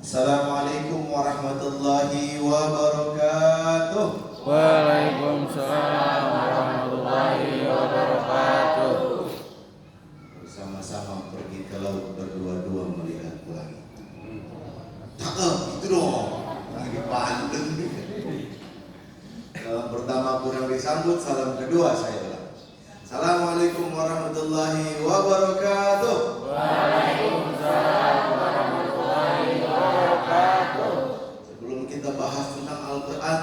Assalamualaikum warahmatullahi wabarakatuh. Waalaikumsalam warahmatullahi wabarakatuh. Bersama-sama pergi ke laut berdua-dua melihat pelangi. Cakep, itu dong. Lagi pandeng. Salam pertama kurang disambut, salam kedua saya ulang. Assalamualaikum warahmatullahi wabarakatuh. Waalaikumsalam warahmatullahi wabarakatuh. Sebelum kita bahas tentang Al-Quran,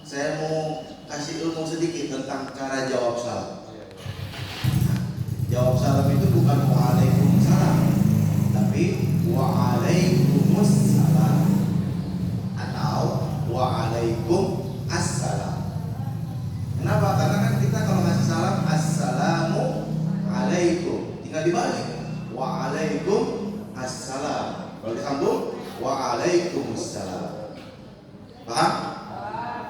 saya mau kasih ilmu sedikit tentang cara jawab salam. Jawab salam itu bukan waalaikumsalam, tapi waalaikumsalam atau waalaikum assalam. Kenapa? Karena kan kita kalau ngasih salam assalamu alaikum, tinggal dibalik waalaikum assalam. Kalau disambung waalaikumsalam. Paham?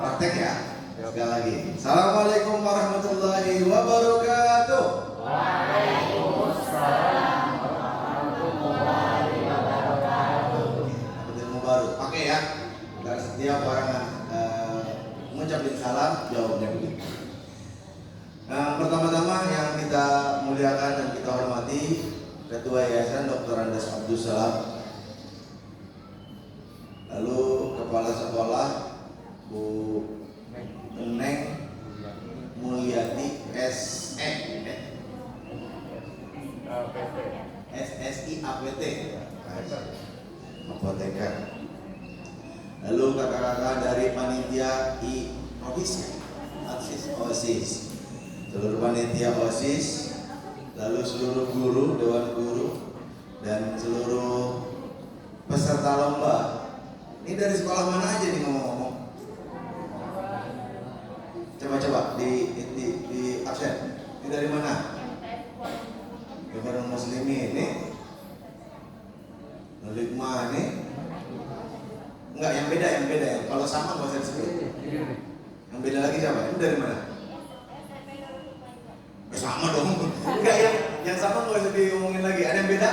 Praktek ya. Sekali lagi. Assalamualaikum warahmatullahi wabarakatuh. Waalaikumsalam warahmatullahi wabarakatuh. Dapat ilmu baru. Pakai ya. Dan setiap orang mengucapkan salam jawabnya begitu. Pertama-tama yang kita muliakan dan kita hormati Ketua Yayasan Dr. Andes Abdul Salam, lalu Kepala Sekolah Bu Neng Mulyati SSI APT apoteker, lalu kakak-kakak dari panitia OSIS, seluruh panitia OSIS, lalu seluruh guru, dewan guru, dan seluruh peserta lomba. Ini dari sekolah mana aja nih ngomong-ngomong? Coba di absen. Ini dari mana? Kepada Muslimin ini. Nulikma ini. Enggak, yang beda. Kalau sama nggak usah disebut. Yang beda lagi siapa? Ini dari mana? Sama dong. Enggak, yang sama nggak usah diomongin lagi. Ada yang beda?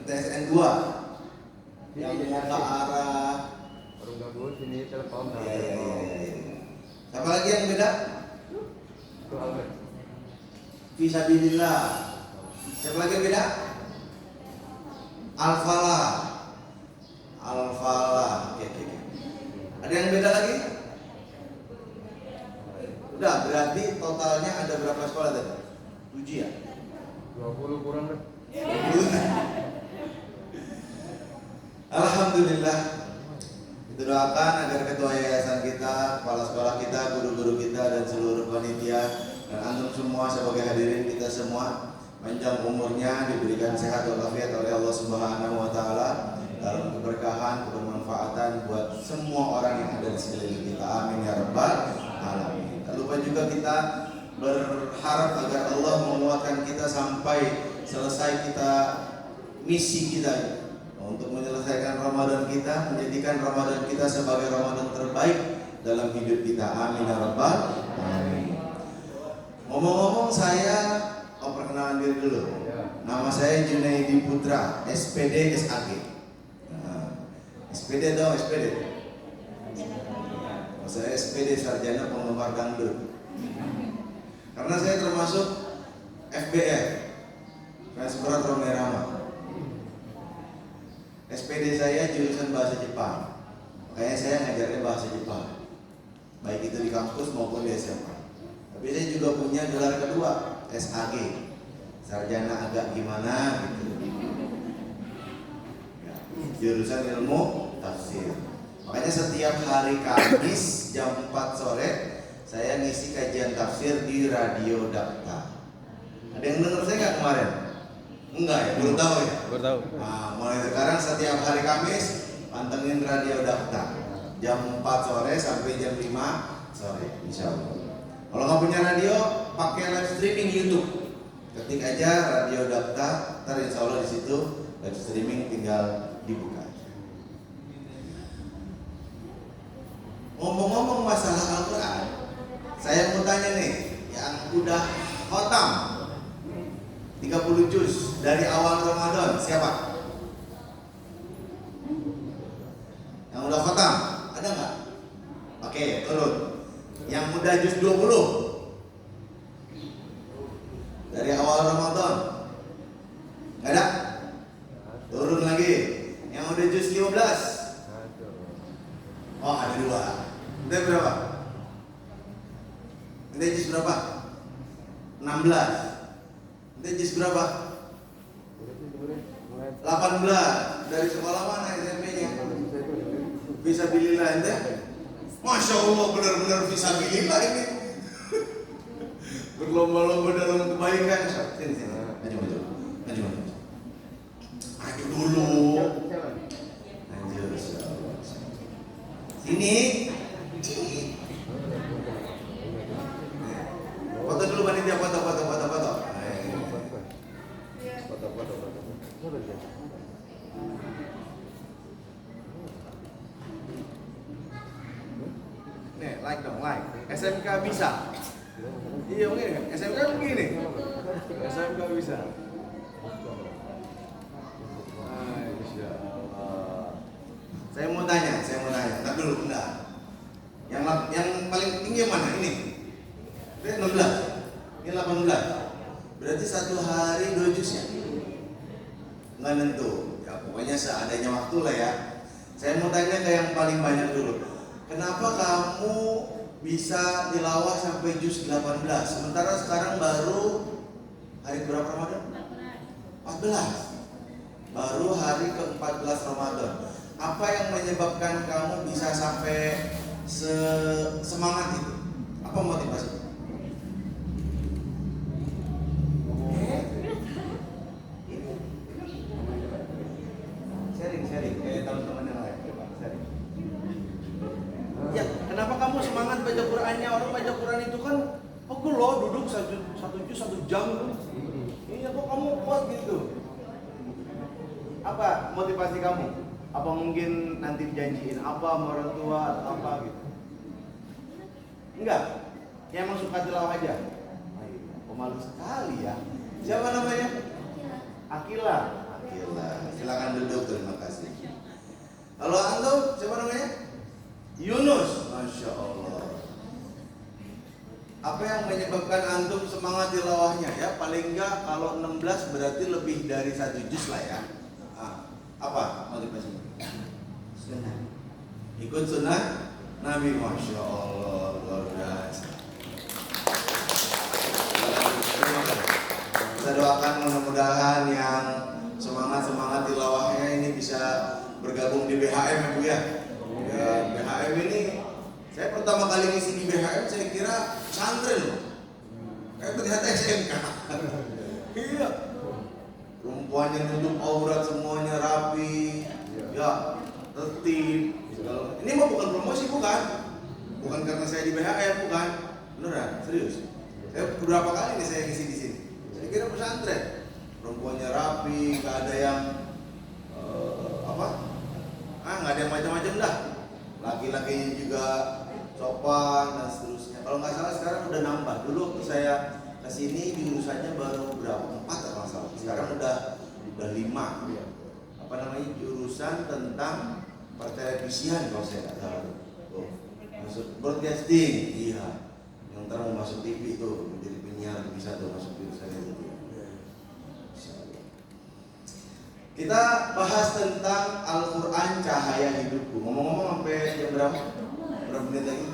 MTSN 2 yang mau ke arah sini telepon. Iya. Siapa lagi yang beda? Fisabilillah. Siapa lagi yang beda? Al-Falah. Oke. Ada yang beda lagi? Udah, berarti totalnya ada berapa sekolah tadi? 7 ya? 20 kurang deh. Alhamdulillah. Kita doakan agar ketua yayasan kita, kepala sekolah kita, guru-guru kita, dan seluruh panitia dan antum semua sebagai hadirin kita semua panjang umurnya, diberikan sehat walafiat oleh Allah Subhanahu wa taala, dalam keberkahan, kebermanfaatan buat semua orang yang ada di sekeliling kita. Amin ya rabbal alamin. Tak lupa juga kita berharap agar Allah menguatkan kita sampai selesai kita misi kita untuk menyelesaikan Ramadan kita, menjadikan Ramadan kita sebagai Ramadan terbaik dalam hidup kita. Amin ya rabbal alamin. Ngomong-ngomong, saya perkenalan diri dulu. Nama saya Junaidi Putra, SPD SAG. SPD dong, SPD. Saya SPD Sarjana Penggemar Dangdut. Karena saya termasuk FBR, Fans Berat Roma Irama. SPD saya jurusan bahasa Jepang, makanya saya ngajarnya bahasa Jepang, baik itu di kampus maupun di SMA. Tapi saya juga punya gelar kedua, SAG, Sarjana Agak Gimana gitu. Ya, jurusan ilmu tafsir. Makanya setiap hari Kamis jam 4 sore saya ngisi kajian tafsir di Radio Dakta. Ada yang dengar saya nggak kemarin? Enggak ya, belum tahu ya? Baru tahu. Nah, mulai sekarang setiap hari Kamis pantengin Radio Dakta jam 4 sore sampai jam 5 sore, insya Allah. Kalau nggak punya radio, pakai live streaming YouTube. Ketik aja Radio Dakta, ntar insya Allah di situ live streaming tinggal dibuka. Ngomong-ngomong masalah Al-Quran, saya mau tanya nih, yang udah khotam 30 juz dari awal Ramadan siapa? ada juz 20 dari awal Ramadan? Nggak ada? Turun lagi. Yang udah juz 15? Oh, ada 2. Udah berapa? Udah juz berapa? 16. Udah juz berapa? 18. Dari sekolah mana SMP-nya? Fisabilillah ente? Masya Allah, benar-benar fisabilillah ini. Berlomba-lomba dalam kebaikan. Sini. Maju. Maju dulu. Maju. Sini. Foto dulu panitia, foto. Nih, like dong, like. SMK bisa. Iya begini kan? SMK begini. SMK bisa. Masya Allah. Saya mau tanya. Tak dulu, enggak. Yang paling tinggi yang mana? Ini 16. Ini 18. Berarti 1 hari 2 juz ya? Nggak nentu. Ya pokoknya seadanya waktu lah ya. Saya mau tanya ke yang paling banyak dulu. Kenapa kamu bisa tilawah sampai juz 18? Sementara sekarang baru hari berapa Ramadan? 14. Baru hari ke-14 Ramadan. Apa yang menyebabkan kamu bisa sampai semangat itu? Apa motivasi? Sharing kayak teman-teman yang lain. Coba sharing. Ya, kenapa kamu semangat baca Qur'annya? Orang baca Qur'an itu kan aku loh duduk satu jam tuh. Iya kok kamu kuat gitu? Apa motivasi kamu? Apa mungkin nanti dijanjiin apa sama orang tua atau apa gitu? Enggak. Ya emang suka tilawah aja. Oh, malu sekali ya. Siapa namanya? Akila. Silakan duduk, terima kasih. Kalau antum siapa namanya? Yunus. Masya Allah. Apa yang menyebabkan antum semangat tilawahnya ya? Paling enggak kalau 16 berarti lebih dari 1 juz lah ya. Apa motivasinya? Sunnah. Ikut sunnah Nabi. Masya Allah, luar biasa. Kita doakan mudah-mudahan yang semangat tilawahnya ini bisa bergabung di BHM ya Bu ya. BHM ini saya pertama kali ngisi di BHM saya kira pesantren loh. Ternyata SMK. Iya. Perempuannya nutup aurat semuanya rapi, ya tertib. Ini mah bukan promosi, bukan karena saya di BHM, bukan, beneran, serius. Saya beberapa kali nih saya ngisi di sini. Saya kira pesantren, perempuannya rapi, nggak ada yang nggak ada yang macam-macam dah. Laki-lakinya juga sopan dan seterusnya. Kalau nggak salah sekarang udah nambah. Dulu waktu saya kesini jurusannya baru berapa? 4 kalau nggak salah. Sekarang udah 5. Apa namanya, jurusan tentang pertelevisian kalau saya nggak salah. Masuk broadcasting, iya. Yang ntar mau masuk TV itu menjadi penyiar bisa tuh masuk jurusan itu. Kita bahas tentang Al-Quran cahaya hidupku. Ngomong-ngomong sampai jam berapa? Berapa menit lagi?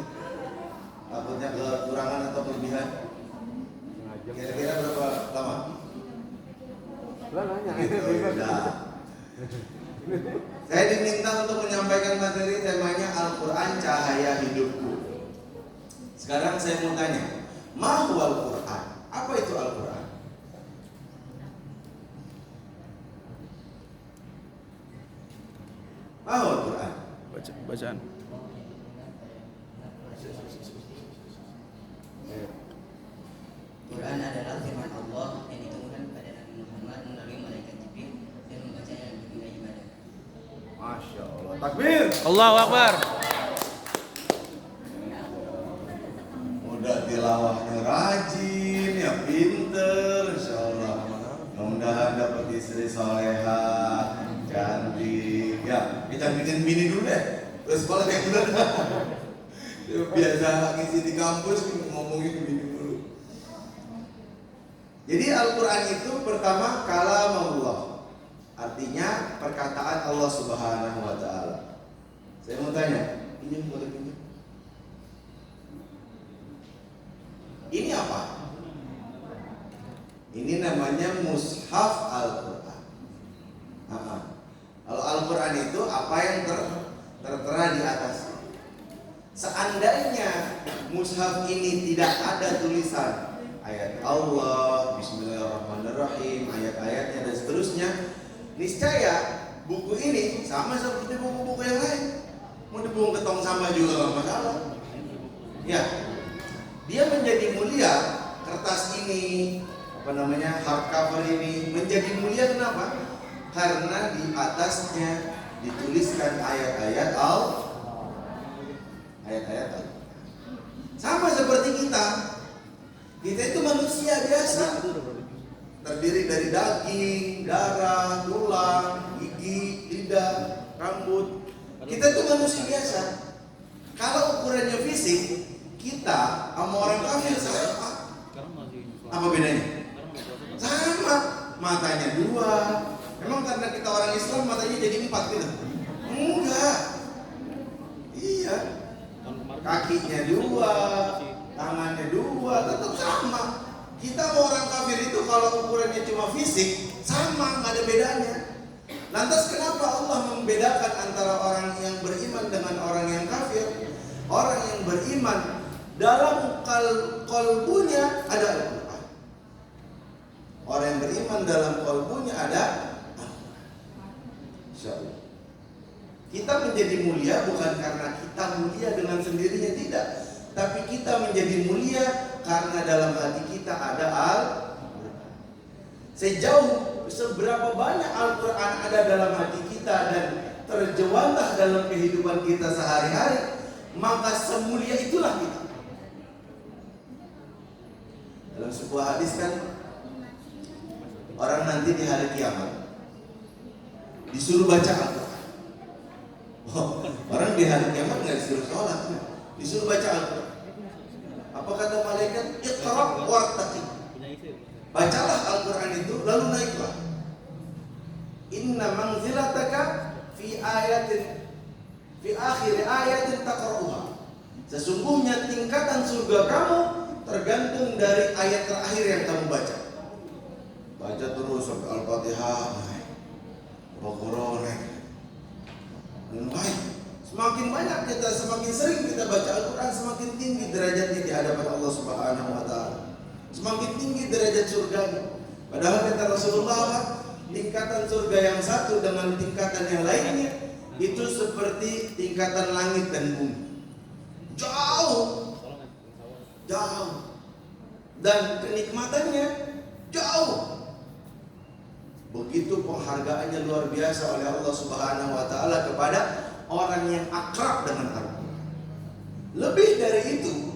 Takutnya kekurangan atau kelebihan? Kira-kira berapa lama? Lah nanya. Saya diminta untuk menyampaikan materi temanya Al-Quran cahaya hidupku. Sekarang saya mau tanya, ma huwa Al-Quran? Apa itu Al-Quran? Ma huwa Al-Quran? Bacaan. Quran adalah firman Allah yang diturunkan kepada Nabi Muhammad melalui malaikat Jibril dan membacanya dengan ibadah. Masya Allah. Takbir. Allahu Akbar. Mudah tilawahnya rajin, ya pinter, insya Allah. Mudah-mudahan dapat istri solehah, cantik. Ya, kita bikin bini dulu deh. Terus sekolah kayak bener. Biasa ngisi di kampus ngomongin begini dulu. Jadi Al-Quran itu pertama kalamullah, artinya perkataan Allah Subhanahu wa Ta'ala. Saya mau tanya, ini boleh pinjam? Ini apa? Ini namanya mushaf Al-Quran. Kalau Al-Quran itu apa yang tertera di atas. Seandainya mushaf ini tidak ada tulisan ayat Allah, Bismillahirrahmanirrahim, ayat-ayatnya dan seterusnya, niscaya buku ini sama seperti buku-buku yang lain. Mau dibuang ke tong sampah juga nggak masalah. Ya, dia menjadi mulia. Kertas ini, hardcover ini menjadi mulia kenapa? Karena di atasnya dituliskan ayat-ayat ayat-ayat. Sama seperti kita. Kita itu manusia biasa, terdiri dari daging, darah, tulang, gigi, lidah, rambut. Kita itu manusia biasa. Kalau ukurannya fisik, kita sama orang kafir sama. Apa bedanya? Sama, matanya 2. Memang karena kita orang Islam matanya jadi 4 gitu? Enggak. Iya. Kakinya 2, tangannya 2, tetap sama. Kita sama orang kafir itu kalau ukurannya cuma fisik, sama, nggak ada bedanya. Lantas kenapa Allah membedakan antara orang yang beriman dengan orang yang kafir? Orang yang beriman dalam qalbunya ada Al-Quran. Orang yang beriman dalam qalbunya ada Insyaallah. Kita menjadi mulia bukan karena kita mulia dengan sendirinya, tidak. Tapi kita menjadi mulia karena dalam hati kita ada Al-Quran. Sejauh seberapa banyak Al-Quran ada dalam hati kita dan terjewantah dalam kehidupan kita sehari-hari, maka semulia itulah kita. Dalam sebuah hadis kan, orang nanti di hari kiamat disuruh baca Al-Quran. Orang di hari kiamat nggak disuruh sholat, disuruh baca Al-Quran. Apa kata malaikat? Iqra wartaqi. Bacalah Al-Quran itu lalu naiklah. Inna manzilataka fi akhir ayatin taqra'uha. Sesungguhnya tingkatan surga kamu tergantung dari ayat terakhir yang kamu baca. Baca terus sampai Al-Fatihah, Baqarah. Baik. Semakin banyak kita, semakin sering kita baca Al-Quran, semakin tinggi derajatnya di hadapan Allah Subhanahu wa Ta'ala. Semakin tinggi derajat surganya. Padahal kata Rasulullah, tingkatan surga yang satu dengan tingkatan yang lainnya itu seperti tingkatan langit dan bumi. Jauh. Dan kenikmatannya jauh. Begitu penghargaannya luar biasa oleh Allah Subhanahu wa Ta'ala kepada orang yang akrab dengan Al-Quran. Lebih dari itu,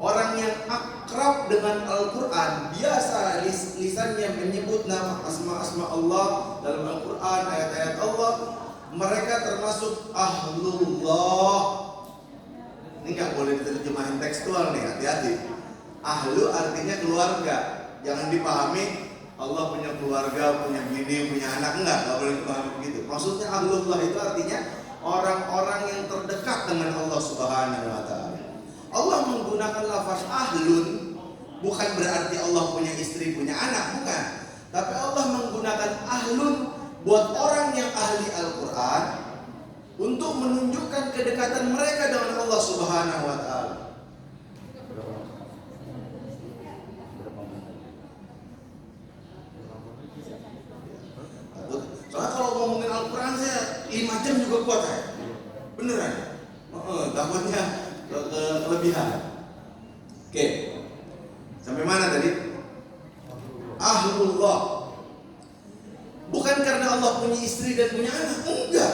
orang yang akrab dengan Al-Quran, biasa lisannya menyebut nama asma-asma Allah dalam Al-Quran, ayat-ayat Allah, mereka termasuk ahlullah. Ini nggak boleh diterjemahin tekstual nih, hati-hati. Ahlu artinya keluarga, jangan dipahami Allah punya keluarga, punya bini, punya anak, nggak boleh dipahami begitu. Maksudnya ahlullah itu artinya orang-orang yang terdekat dengan Allah Subhanahu wa Ta'ala. Allah menggunakan lafaz ahlun bukan berarti Allah punya istri, punya anak, bukan. Tapi Allah menggunakan ahlun buat orang yang ahli Al-Quran untuk menunjukkan kedekatan mereka dengan Allah Subhanahu wa Ta'ala. Soalnya kalau ngomongin Al-Quran saya 5 jam juga kuat ya. Beneran. Takutnya kelebihan. Oke. Sampai mana tadi? Ahlullah. Bukan karena Allah punya istri dan punya anak, enggak.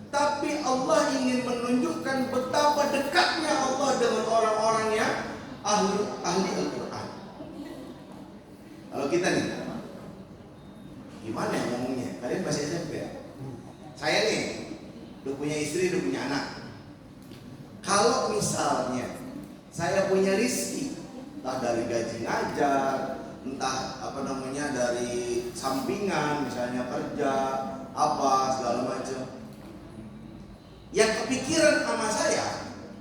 Tapi Allah ingin menunjukkan betapa dekatnya Allah dengan orang-orang yang ahli Al-Quran. Kalau kita nih, gimana ya ngomongnya? Kalian masih SMP ya? Saya nih, udah punya istri, udah punya anak. Kalau misalnya saya punya rizki, entah dari gaji ngajar, entah dari sampingan, misalnya kerja, apa segala macam. Yang kepikiran sama saya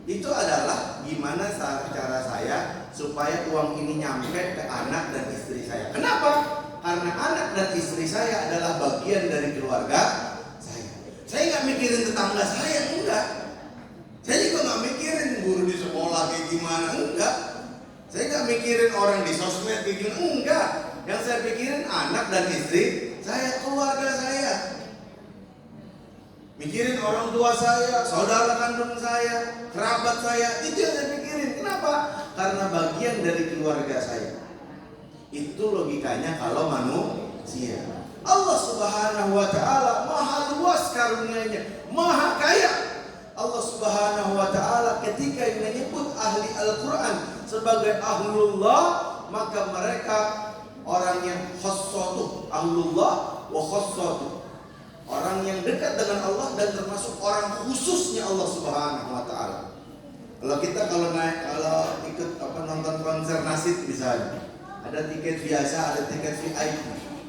itu adalah gimana cara saya supaya uang ini nyampe ke anak dan istri saya. Kenapa? Karena anak dan istri saya adalah bagian dari keluarga saya. Saya nggak mikirin tetangga saya, enggak. Saya juga nggak mikirin guru di sekolah kayak gimana, enggak. Saya nggak mikirin orang di sosmed kayak gimana, enggak. Yang saya pikirin anak dan istri saya, keluarga saya. Mikirin orang tua saya, saudara kandung saya, kerabat saya, itu yang saya pikirin. Kenapa? Karena bagian dari keluarga saya. Itu logikanya kalau manusia. Allah Subhanahu wa ta'ala maha luas karunia-Nya, maha kaya. Allah Subhanahu wa ta'ala ketika menyebut ahli Al-Quran sebagai ahlullah, maka mereka orang yang khassatuh, ahlullah wa khassatuh, orang yang dekat dengan Allah dan termasuk orang khususnya Allah Subhanahu wa ta'ala. Kalau kita kalau ikut nonton konser nasib misalnya, ada tiket biasa, ada tiket VIP.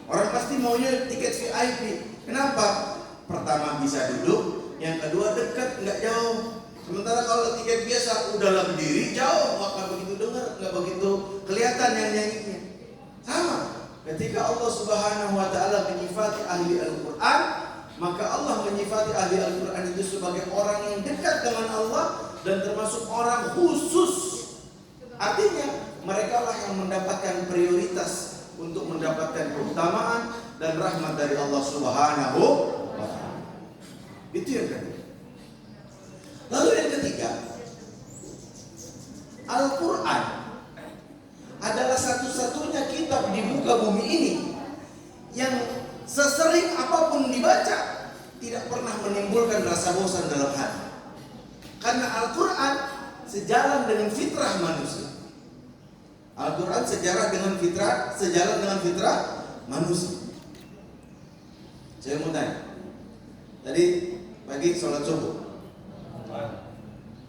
Orang pasti maunya tiket VIP. Kenapa? Pertama bisa duduk, yang kedua dekat, nggak jauh. Sementara kalau tiket biasa udah berdiri jauh, nggak begitu dengar, nggak begitu kelihatan yang nyanyinya. Sama. Ketika Allah Subhanahu wa ta'ala menyifati ahli Al-Quran, maka Allah menyifati ahli Al-Quran itu sebagai orang yang dekat dengan Allah dan termasuk orang khusus. Artinya mereka lah yang mendapatkan prioritas untuk mendapatkan keutamaan dan rahmat dari Allah Subhanahu wa ta'ala. Itu yang kedua. Lalu yang ketiga, Al-Quran adalah satu-satunya kitab di muka bumi ini yang sesering apapun dibaca tidak pernah menimbulkan rasa bosan dalam hati. Karena Al-Quran sejalan dengan fitrah manusia. Al-Quran sejalan dengan fitrah manusia. Saya mau tanya, tadi pagi sholat subuh.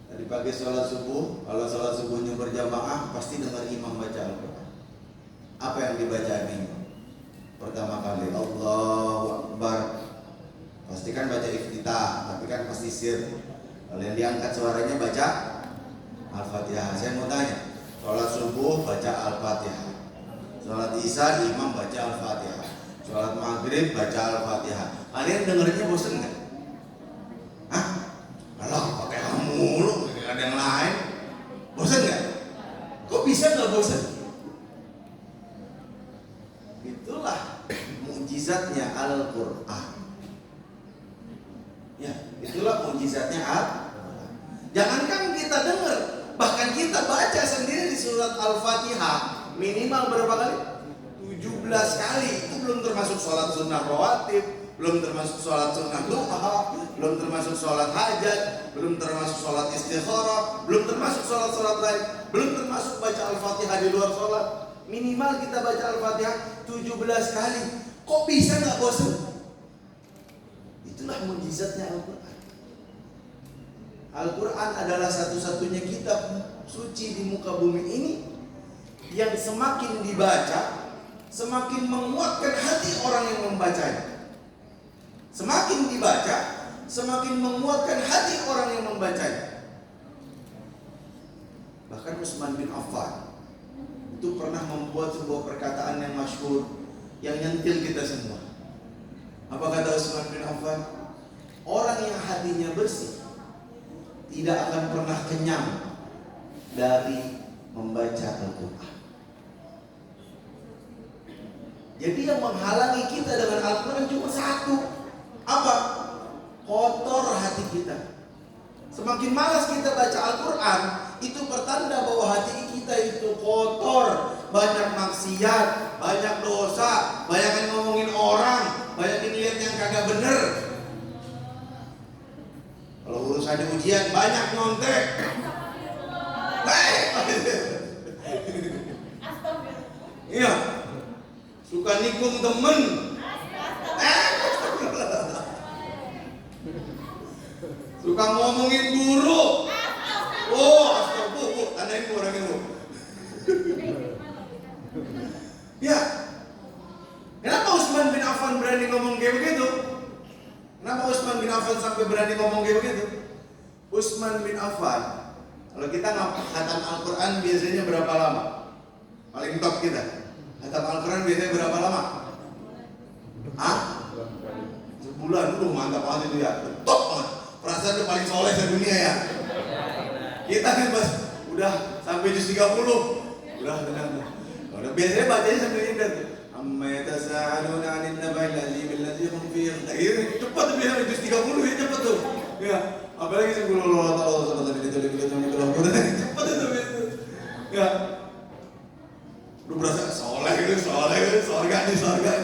Tadi pagi sholat subuh, kalau sholat subuhnya berjamaah pasti dengar imam baca Al-Quran. Apa yang dibaca imam? Pertama kali Allahu Akbar, pasti kan baca iftitah, tapi kan pasti sir. Kalau yang diangkat suaranya baca Al-Fatihah. Saya mau tanya, sholat subuh baca Al-Fatihah, sholat isya imam baca Al-Fatihah, sholat maghrib baca Al-Fatihah. Kalian dengarnya bosan nggak? Hah? Kalau pakai mulu, ada yang lain, bosan nggak? Kok bisa nggak bosan? Itulah mukjizatnya Al-Quran. Ya, itulah mukjizatnya Al-Quran. Jangankan kita dengar, bahkan kita baca sendiri di surat Al-Fatihah minimal berapa kali? 17 kali. Itu belum termasuk sholat sunnah rawatib, belum termasuk sholat sunnah duha, belum termasuk sholat hajat, belum termasuk sholat istikharah, belum termasuk sholat lain, belum termasuk baca Al-Fatihah di luar sholat. Minimal kita baca Al-Fatihah 17 kali. Kok bisa nggak bosan? Itulah mukjizatnya Al-Quran. Al-Quran adalah satu-satunya kitab suci di muka bumi ini yang semakin dibaca, semakin menguatkan hati orang yang membacanya. Semakin dibaca, semakin menguatkan hati orang yang membacanya. Bahkan Utsman bin Affan itu pernah membuat sebuah perkataan yang masyhur, yang nyentil kita semua. Apa kata Utsman bin Affan? Orang yang hatinya bersih tidak akan pernah kenyang dari membaca Al-Quran. Jadi yang menghalangi kita dengan Al-Quran cuma satu. Apa? Kotor hati kita. Semakin malas kita baca Al-Quran, itu pertanda bahwa hati kita itu kotor, banyak maksiat, banyak dosa, banyak ngomongin orang, banyak lihat yang kagak bener. Kalau urusan ujian banyak nyontek. Iya, suka nikung temen. Suka ngomongin guru. NU orang NU. Ya. Kenapa Utsman bin Affan berani ngomong kayak begitu? Kenapa Utsman bin Affan sampai berani ngomong kayak begitu? Utsman bin Affan, kalau kita khatam Al-Quran biasanya berapa lama? Paling top kita. Khatam Al-Quran biasanya berapa lama? Hah? Sebulan, mantap banget itu ya. Top banget. Perasaan itu paling soleh sedunia ya. Kita kan pas udah sampai juz 30. Udah tenang. Udah biasanya bacanya sampai indah tuh. Amma yatasaaluna 'anil naba'il 'azim alladzi hum fihi yakhtalifun. Cepat tuh biasanya juz 30 ya cepat tuh. Ya, apalagi sebelum Allah Ta'ala seperti itu cepat itu biasanya. Ya. Lu berasa soleh gitu, surga di surga.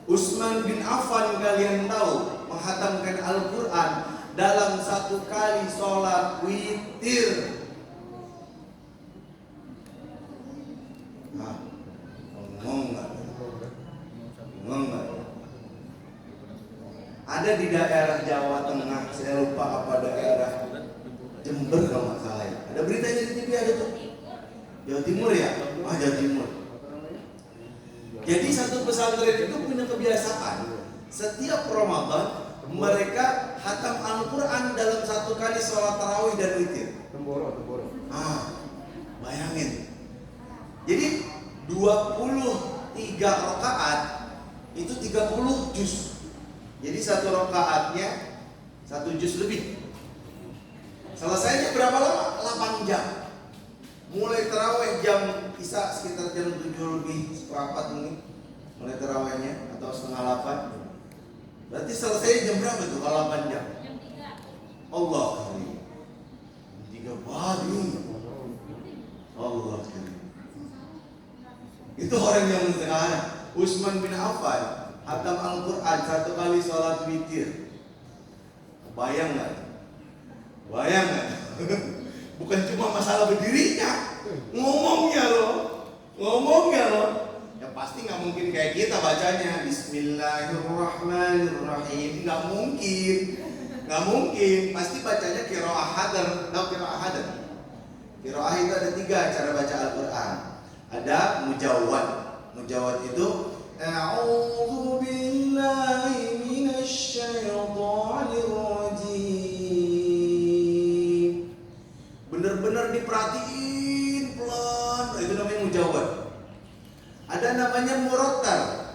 Utsman bin Affan kalian tahu menghatamkan Al-Quran dalam satu kali sholat witir. Ngomong nggak? Ada di daerah Jawa Tengah, saya lupa apa daerah Jember kalau nggak salah ya. Ada beritanya di TV ada tuh. Jawa Timur ya? Jawa Timur. Jadi satu pesantren itu punya kebiasaan setiap Ramadan mereka khatam Al-Quran dalam satu kali sholat tarawih dan witir. Temboro. Bayangin. Jadi 23 rakaat itu 30 juz. Jadi satu rakaatnya 1 juz lebih. Selesainya berapa lama? 8 jam. Mulai tarawih jam Isya sekitar jam 7 lebih seperempat mungkin. Mulai tarawihnya atau setengah 8. Berarti selesai jam berapa itu kalau 8 jam? Jam 3. Allah karim. 3 pagi. Allah karim. Itu orang yang sekarang. Utsman bin Affan khatam Al-Quran satu kali sholat witir. Bayang nggak? Bukan cuma masalah berdirinya, ngomongnya loh. Ya pasti nggak mungkin kayak kita bacanya Bismillahirrahmanirrahim. Nggak mungkin. Pasti bacanya qiraah hadar. Tahu qiraah hadar? Qiraah itu ada 3 cara baca Al-Quran. Ada mujawwad. Mujawwad itu A'udzu billahi minasy syaithanir rajim. Benar-benar diperhatiin pelan, itu namanya mujawwad. Ada namanya murattal.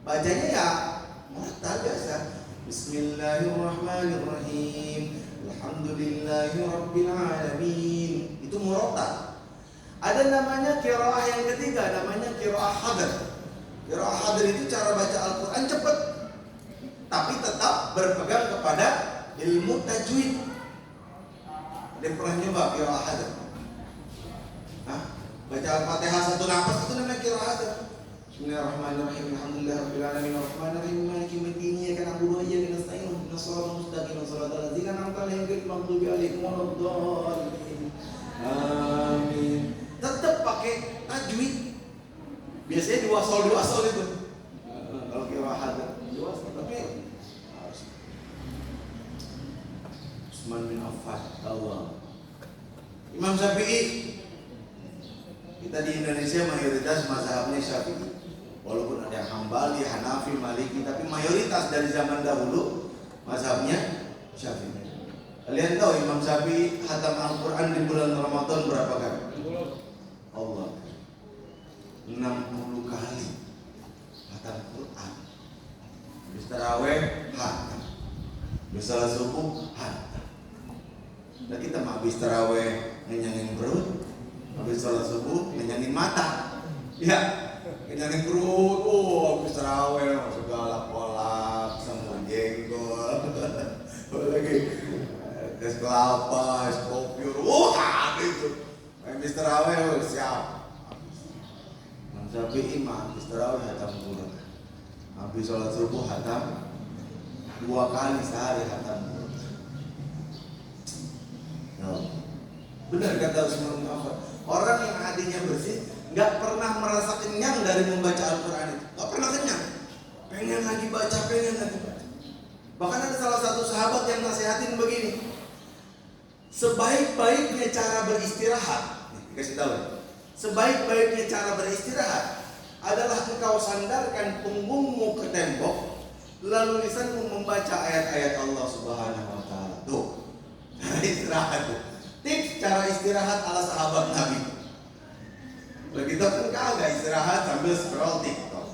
Bacanya ya murattal biasa. Bismillahirrahmanirrahim. Alhamdulillahirabbil alamin. Itu murattal. Ada namanya qiraah yang ketiga, namanya qiraah hadar. Qiraah hadar itu cara baca Al-Quran cepat, tapi tetap berpegang kepada ilmu tajwid. Ada yang pernah nyoba qiraah hadar? Baca Al-Fatihah satu nafas itu namanya qiraah hadar. Bismillahirrahmanirrahim. Alhamdulillahirabbil alamin arrahmanirrahim maliki yaumiddin iyyaka na'budu wa iyyaka nasta'in ihdinas siratal mustaqim siratal ladzina an'amta 'alaihim ghairil maghdubi alaihim waladdallin. Amin. Tetap pakai tajwid. Biasanya dua sol itu. Kalau qiraah hadar dua sol, tapi harus. Utsman bin Affan, Allah. Imam Syafi'i. Kita di Indonesia mayoritas mazhabnya Syafi'i. Walaupun ada yang Hambali, Hanafi, Maliki, tapi mayoritas dari zaman dahulu mazhabnya Syafi'i. Kalian tahu Imam Syafi'i khatam Al-Quran di bulan Ramadan berapa kali? Allah, 60 kali khatam Quran. Habis tarawih khatam, habis salat subuh khatam. Dan kita mah habis tarawih ngenyangin perut, habis salat subuh ngenyangin mata. Ya, ngenyangin perut. Habis tarawih segala kolak, semur jengkol, lagi es kelapa, es kopi, ada itu. Habis tarawih siap. Imam Syafi'i habis tarawih khatam Quran. Habis sholat subuh khatam 2 kali sehari khatam Quran. Benar kata Utsman bin Affan. Orang yang hatinya bersih nggak pernah merasa kenyang dari membaca Al-Quran itu. Nggak pernah kenyang. Pengen lagi baca. Bahkan ada salah satu sahabat yang nasihatin begini. Sebaik-baiknya cara beristirahat, nih, kasih tahu. Sebaik-baiknya cara beristirahat adalah engkau sandarkan punggungmu ke tembok, lalu lisanmu membaca ayat-ayat Allah Subhanahu wa taala. Tuh. Istirahat tuh. Tips cara istirahat ala sahabat Nabi. Kalau kita kan kagak istirahat sambil scroll TikTok.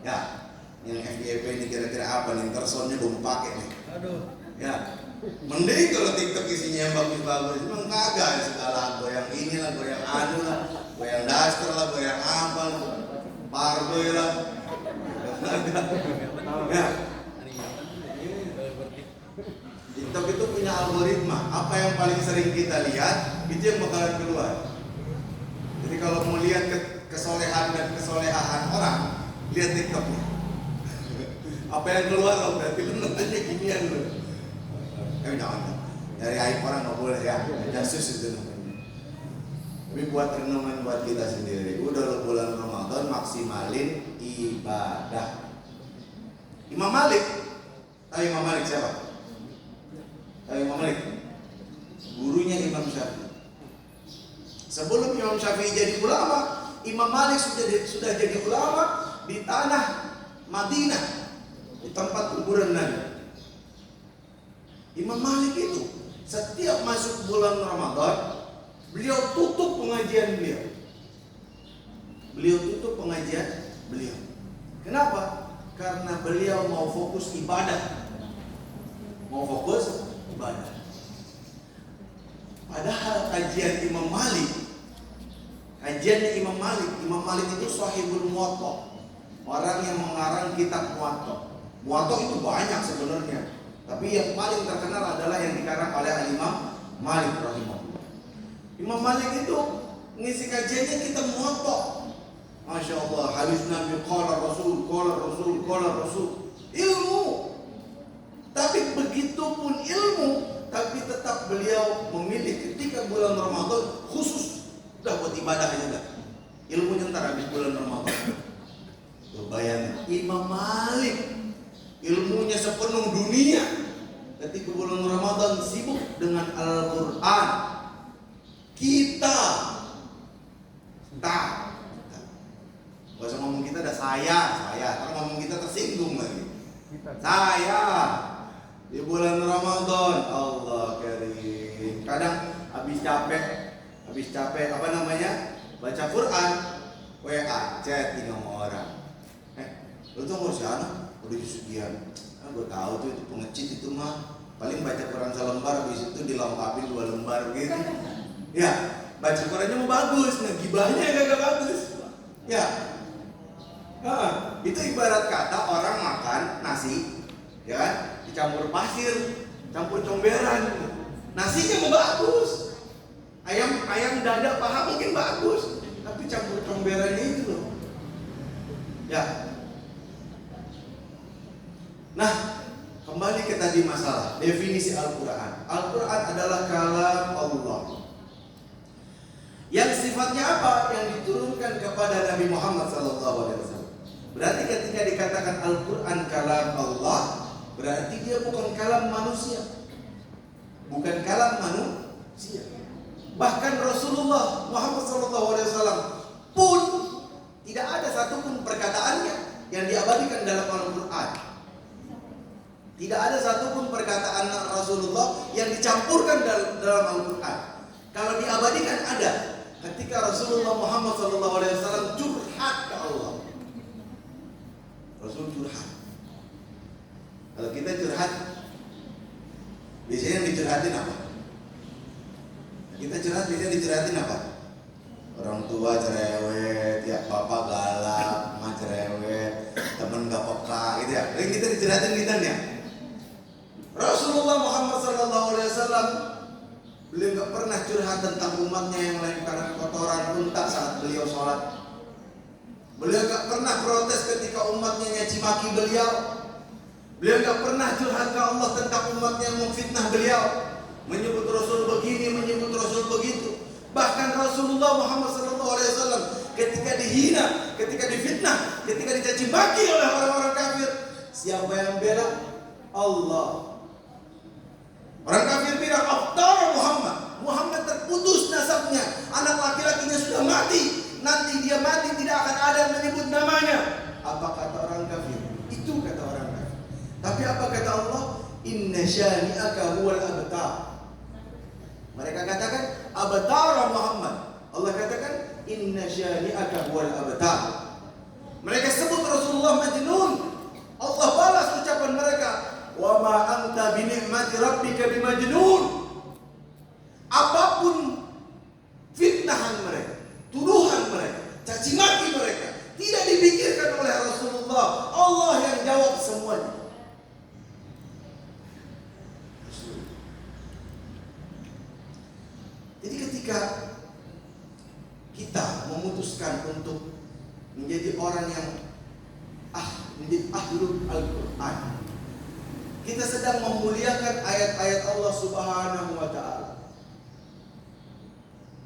Ya, yang FYP ini kira-kira apa nih? Tersonnya belum pakai nih. Aduh. Ya, mending kalau TikTok isinya yang bagus-bagus. Emang kagak segala goyang ini lah, goyang anu lah, goyang daster lah, goyang apa lah, parboy lah. Ya. TikTok itu punya algoritma. Apa yang paling sering kita lihat, itu yang bakalan keluar. Jadi kalau mau lihat kesolehan dan kesolehan orang, lihat TikToknya. Apa yang keluar loh, berarti lu nontonnya ginian loh. Jangan. Dari aib orang nggak boleh ya. Jasus itu namanya. Tapi buat renungan buat kita sendiri. Udah lo bulan Ramadan, maksimalin ibadah. Imam Malik. Tahu Imam Malik siapa? Tahu Imam Malik? Gurunya Imam Syafi'i. Sebelum Imam Syafi'i jadi ulama, Imam Malik sudah jadi ulama di tanah Madinah, di tempat kuburan Nabi. Imam Malik itu setiap masuk bulan Ramadan, beliau tutup pengajian beliau. Beliau tutup pengajian beliau. Kenapa? Karena beliau mau fokus ibadah. Mau fokus ibadah. Padahal kajian Imam Malik, kajiannya Imam Malik itu Shahihul Muwatta, orang yang mengarang kitab Muwatta. Muwatta itu banyak sebenarnya, tapi yang paling terkenal adalah yang dikarang oleh Imam Malik rahimahullah. Imam Malik itu ngisi kajiannya kitab Muwatta. Masya Allah, hadis Nabi qala Rasul, ilmu. Tapi begitupun ilmu, tapi tetap beliau memilih ketika bulan Ramadan khusus udah buat ibadah aja dah. Ilmunya ntar habis bulan Ramadan. Tuh bayangin, Imam Malik ilmunya sepenuh dunia. Ketika bulan Ramadan sibuk dengan Al-Quran. Kita gak usah ngomong kita dah saya. Kalau ngomong kita tersinggung lagi. Saya di bulan Ramadan, Allah karim. Kadang habis capek apa namanya? Baca Quran, WA, chatting sama orang. Lu tuh mau siapa? Udah sekian. Gue tahu tuh itu pengecut itu mah. Paling baca Quran selembar, habis itu dilengkapin 2 lembar gitu. Ya, baca Qurannya mau bagus, nah gibahnya gak bagus. Ya. Itu ibarat kata orang makan nasi, ya kan? Dicampur pasir, campur comberan. Nasinya mau bagus. Ayam dada paha mungkin bagus, tapi campur comberannya itu loh. Ya. Nah, kembali ke tadi masalah definisi Al-Quran. Al-Quran adalah kalam Allah yang sifatnya apa? Yang diturunkan kepada Nabi Muhammad SAW. Berarti ketika dikatakan Al-Quran kalam Allah, berarti dia bukan kalam manusia. Bukan kalam manusia. Bahkan Rasulullah Muhammad SAW pun tidak ada satupun perkataannya yang diabadikan dalam Al-Quran. Tidak ada satupun perkataan Rasulullah yang dicampurkan dalam Al-Quran. Kalau diabadikan ada. Ketika Rasulullah Muhammad SAW curhat ke Allah. Rasul curhat. Kalau kita curhat, biasanya yang dicurhatin apa? Kita curhat biasanya dicurhatin apa? Orang tua cerewet, ya papa galak, mama cerewet, temen gak peka, gitu ya. Jadi kita dicurhatin gitu ya. Rasulullah Muhammad SAW beliau gak pernah curhat tentang umatnya yang lain karena kotoran unta saat beliau sholat. Beliau gak pernah protes ketika umatnya nyaci maki beliau. Beliau gak pernah curhat ke Allah tentang umatnya yang memfitnah beliau, menyebut Rasul begini, menyebut Rasul begitu. Bahkan Rasulullah Muhammad SAW ketika dihina, ketika difitnah, ketika dicaci maki oleh orang-orang kafir, siapa yang bela? Allah. Orang kafir bilang afdar Muhammad. Muhammad terputus nasabnya, anak laki-lakinya sudah mati. Nanti dia mati tidak akan ada yang menyebut namanya. Apa kata orang kafir? Itu kata orang kafir. Tapi apa kata Allah? Inna syani'aka huwal abtar. Mereka katakan abtar Muhammad. Allah katakan inna syani'aka huwal abtar. Mereka sebut Rasulullah majnun. Allah balas ucapan mereka, wa ma anta bi ni'mati rabbika bimajnun. Apapun fitnahan mereka, tuduhan mereka, caci maki mereka, tidak dipikirkan oleh Rasulullah. Allah yang jawab semuanya. Jadi ketika kita memutuskan untuk menjadi orang yang menjadi ahlul Al-Quran, kita sedang memuliakan ayat-ayat Allah Subhanahu wa ta'ala.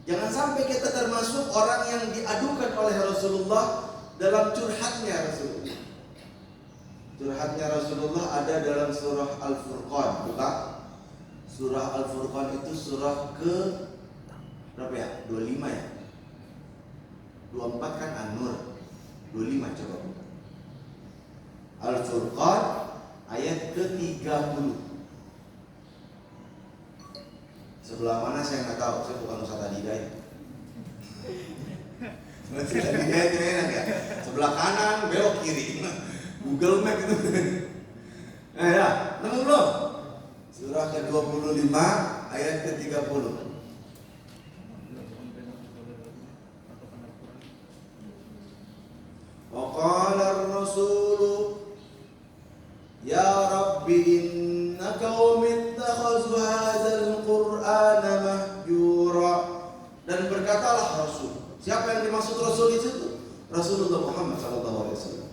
Jangan sampai kita termasuk orang yang diadukan oleh Rasulullah dalam curhatnya Rasulullah. Curhatnya Rasulullah ada dalam surah Al-Furqan. Buka surah Al-Furqan, itu surah ke berapa ya? 25 ya? 24 kan An-Nur. 25 coba buka. Al-Furqan ayat ke-30. Sebelah mana saya nggak tahu, saya bukan Ustaz Adidai. Ustaz Adidai itu enak ya. Sebelah kanan, belok kiri. Google Map itu. Ya, nemu belum? Surah ke-25 ayat ke-30. Wa qala ar-rasulu ya rabbi inna qaumi ittakhadhu hadzal qur'ana mahjura. Dan berkatalah Rasul. Siapa yang dimaksud Rasul di situ? Rasulullah Muhammad SAW.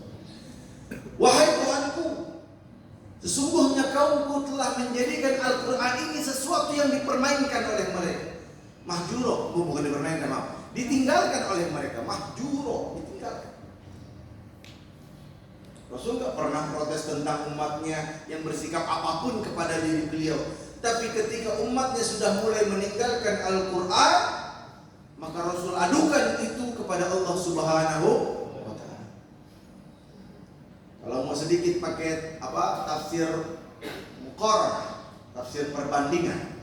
Wahai Tuhanku, sesungguhnya kaumku telah menjadikan Al-Quran ini sesuatu yang dipermainkan oleh mereka. Mahjuro, bukan dipermainkan, maaf, ditinggalkan oleh mereka. Mahjuro, ditinggalkan. Rasul gak pernah protes tentang umatnya yang bersikap apapun kepada diri beliau. Tapi ketika umatnya sudah mulai meninggalkan Al-Quran, maka Rasul adukan itu kepada Allah Subhanahu wa ta'ala. Kalau mau sedikit pakai tafsir muqarrah, tafsir perbandingan,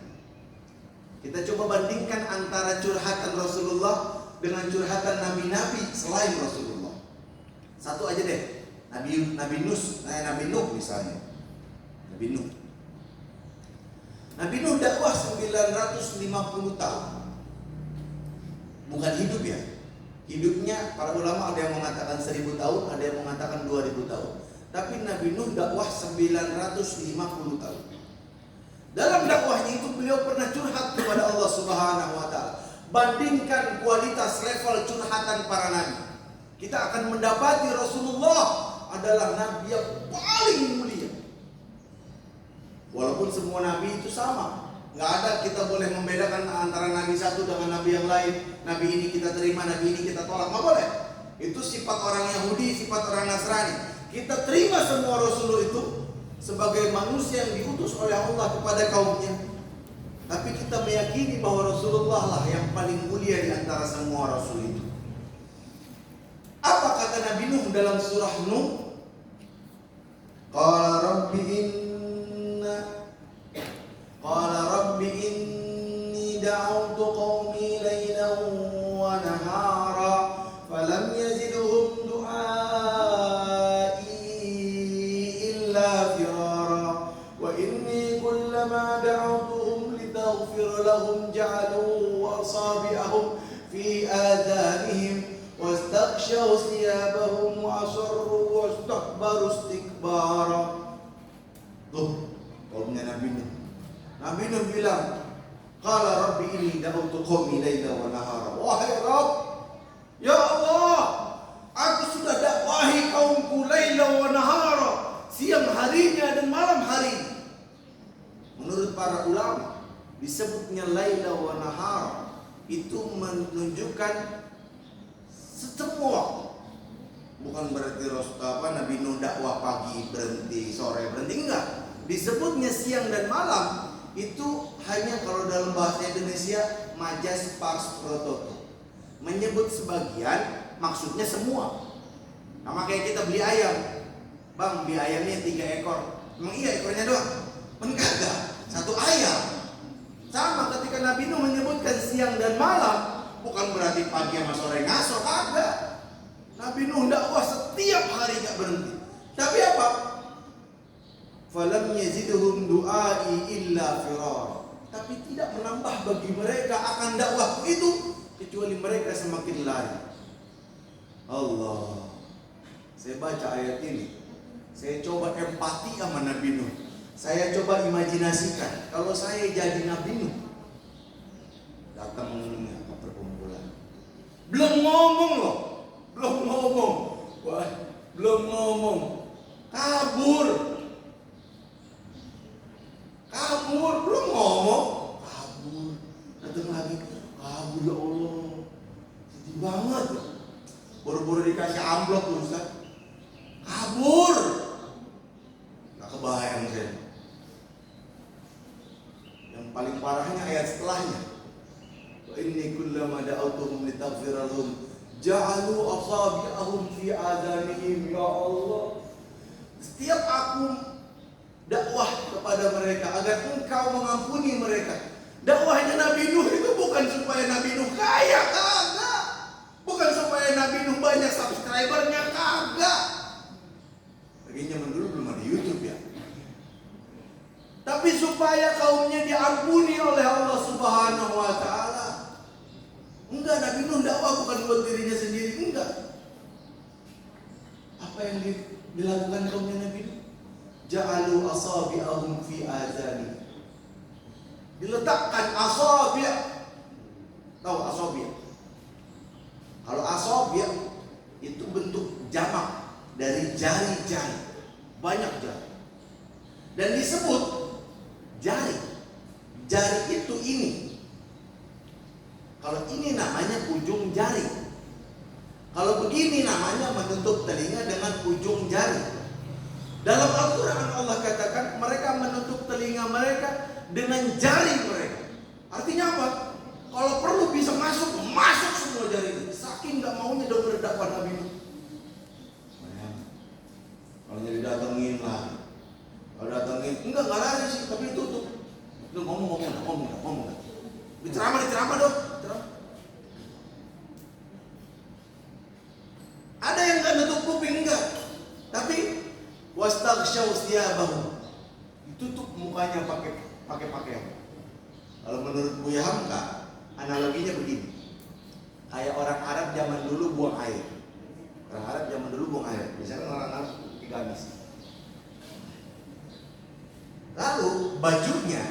kita coba bandingkan antara curhatan Rasulullah dengan curhatan nabi-nabi selain Rasulullah. Satu aja deh. Nabi Nuh misalnya. Nabi Nuh. Nabi Nuh dakwah 950 tahun. Bukan hidup ya. Hidupnya para ulama ada yang mengatakan 1000 tahun, ada yang mengatakan 2000 tahun. Tapi Nabi Nuh dakwah 950 tahun. Dalam dakwahnya itu beliau pernah curhat kepada Allah Subhanahu wa ta'ala. Bandingkan kualitas level curhatan para nabi. Kita akan mendapati Rasulullah adalah nabi yang paling mulia. Walaupun semua nabi itu sama, nggak ada kita boleh membedakan antara nabi satu dengan nabi yang lain. Nabi ini kita terima, nabi ini kita tolak, nggak boleh. Itu sifat orang Yahudi, sifat orang Nasrani. Kita terima semua Rasul itu sebagai manusia yang diutus oleh Allah kepada kaumnya. Tapi kita meyakini bahwa Rasulullah lah yang paling mulia di antara semua Rasul itu. Apa kata Nabi Nuh dalam surah Nuh? Qala rabbi inni da'awtu qaumi laylan wa nahara falam yazidhum du'ai illa firara wa inni kullama da'awtuhum litaghfir lahum ja'alu asabi'ahum fi adhanihim واستغشوا ثيابهم وأصروا واستكبروا استكبارا. Tuh, kaumnya Nabi Nuh. Nabi Nuh bilang, qala rabbi inni da'awtu qaumi laila wa nahara. Wahai Rabb, ya Allah, aku sudah dakwahi kaumku laila wa nahara, siang harinya dan malam hari. Menurut para ulama, disebutnya laila wa nahara itu menunjukkan semua. Bukan berarti Nabi Nuh dakwah pagi berhenti, sore berhenti, enggak. Disebutnya siang dan malam itu hanya kalau dalam bahasa Indonesia majas pars pro toto. Menyebut sebagian, maksudnya semua. Sama kayak kita beli ayam. Bang, beli ayamnya 3 ekor. Emang iya ekornya doang? Enggak. 1 ayam. Sama ketika Nabi Nuh menyebutkan siang dan malam, bukan berarti pagi sama sore ngaso, kagak. Nabi Nuh dakwah setiap hari gak berhenti. Tapi apa? Falam yazidhum du'ai illa firar. Tapi tidak menambah bagi mereka akan dakwahku itu kecuali mereka semakin lari. Allah. Saya baca ayat ini, saya coba empati sama Nabi Nuh. Saya coba imajinasikan kalau saya jadi Nabi Nuh. Datang ke perkumpulan. Belum ngomong loh. Belum ngomong. Kabur, belum ngomong. Kabur. Datang lagi. Kabur, ya Allah. Sedih banget. Buru-buru dikasih amplop tuh, Ustaz. Kabur. Gak kebayang saya. Yang paling parahnya ayat setelahnya. Wa inni kullama da'awtuhum litaghfira lahum ja'alu asabi'ahum fi adhanihim, ya Allah. Setiap aku dakwah kepada mereka agar engkau mengampuni mereka. Dakwahnya Nabi Nuh itu bukan supaya Nabi Nuh kaya, kagak. Bukan supaya Nabi Nuh banyak subscribernya, kagak. Lagi zaman dulu belum ada YouTube ya. Tapi supaya kaumnya diampuni oleh Allah Subhanahu wa ta'ala. Enggak, Nabi Nuh dakwah bukan buat dirinya sendiri, enggak. Apa yang dilakukan kaumnya Nabi Nuh? Ja'alu asabi'ahum fi azani. Diletakkan asabi'. Tahu asabi'? Kalau asabi' itu bentuk jamak dari jari-jari. Banyak jari. Dan disebut jari. Jari itu ini. Kalau ini namanya ujung jari. Kalau begini namanya menutup telinga dengan ujung jari. Dalam Al-Quran Allah katakan mereka menutup telinga mereka dengan jari mereka. Artinya apa? Kalau perlu bisa masuk semua jari itu. Saking gak maunya denger dakwah Nabi Nuh. Kalau jadi datengin lah. Kalau datengin, enggak lari sih, tapi ditutup. Lu ngomong. Diceramah dong. Ada yang gak nutup kuping, enggak. Tapi wastaghshaw thiyabahum. Ditutup mukanya pakai pakaian. Kalau menurut Buya Hamka, analoginya begini. Kayak orang Arab zaman dulu buang air. Orang Arab zaman dulu buang air. Misalnya orang Arab gamis. Lalu bajunya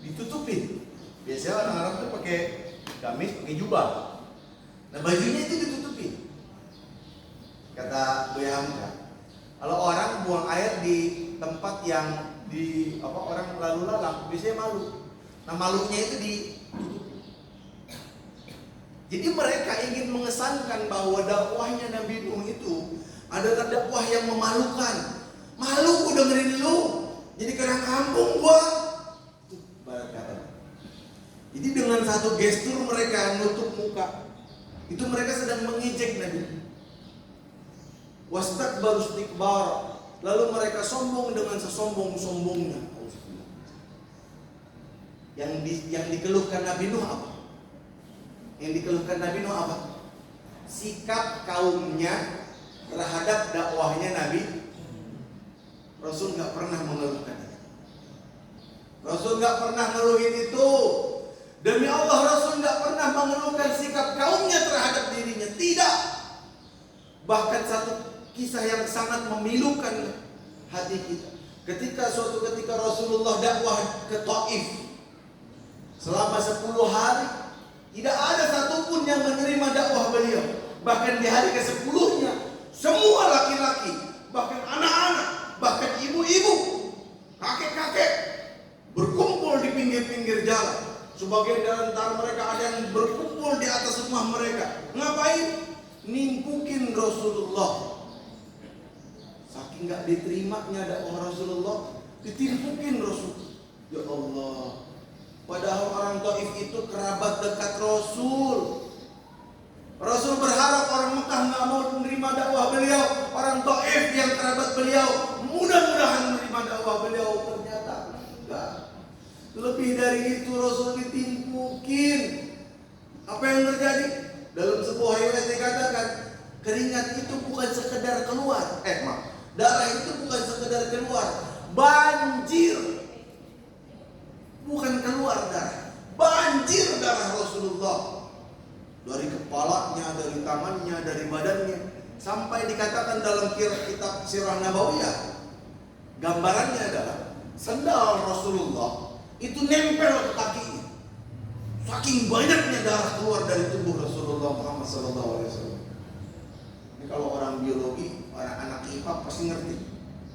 ditutupin. Biasanya orang Arab tuh pakai gamis, pakai jubah. Nah bajunya itu ditutupin. Kata Buya Hamka, kalau orang buang air di tempat yang orang lalu lalang, biasanya malu. Nah malunya itu ditutup. Jadi mereka ingin mengesankan bahwa dakwahnya Nabi Nuh itu adalah dakwah yang memalukan. Malu gue dengerin lu, jadi kerang kampung gua. Itu barat kata. Jadi dengan satu gestur mereka nutup muka, itu mereka sedang mengejek Nabi Nuh. Wastakbaru istikbar. Lalu mereka sombong dengan sesombong-sombongnya. Yang dikeluhkan Nabi Nuh apa? Sikap kaumnya terhadap dakwahnya Nabi. Rasul gak pernah mengeluhkan itu. Rasul gak pernah ngeluhin itu. Demi Allah Rasul gak pernah mengeluhkan sikap kaumnya terhadap dirinya. Tidak. Bahkan satu kisah yang sangat memilukan hati kita. Suatu ketika Rasulullah dakwah ke Taif selama 10 hari, tidak ada satupun yang menerima dakwah beliau. Bahkan di hari ke-10-nya, semua laki-laki, bahkan anak-anak, bahkan ibu-ibu, kakek-kakek berkumpul di pinggir-pinggir jalan. Sebagian di antara mereka ada yang berkumpul di atas rumah mereka. Ngapain? Nimpukin Rasulullah. Saking gak diterimanya dakwah Rasulullah, ditimpukin Rasul. Ya Allah. Padahal orang Taif itu kerabat dekat Rasul. Rasul berharap orang Mekah nggak mau menerima dakwah beliau. Orang Taif yang kerabat beliau mudah-mudahan menerima dakwah beliau. Ternyata enggak. Lebih dari itu Rasul ditimpukin. Apa yang terjadi? Dalam sebuah riwayat dikatakan keringat itu bukan sekedar keluar. Darah itu bukan sekedar keluar, banjir. Bukan keluar darah, banjir darah Rasulullah. Dari kepalanya, dari tangannya, dari badannya. Sampai dikatakan dalam kitab Sirah Nabawiyah, gambarannya adalah sendal Rasulullah itu nempel ke kakinya. Saking banyaknya darah keluar dari tubuh Rasulullah Muhammad SAW. Ini kalau orang biologi, orang anak IPA pasti ngerti.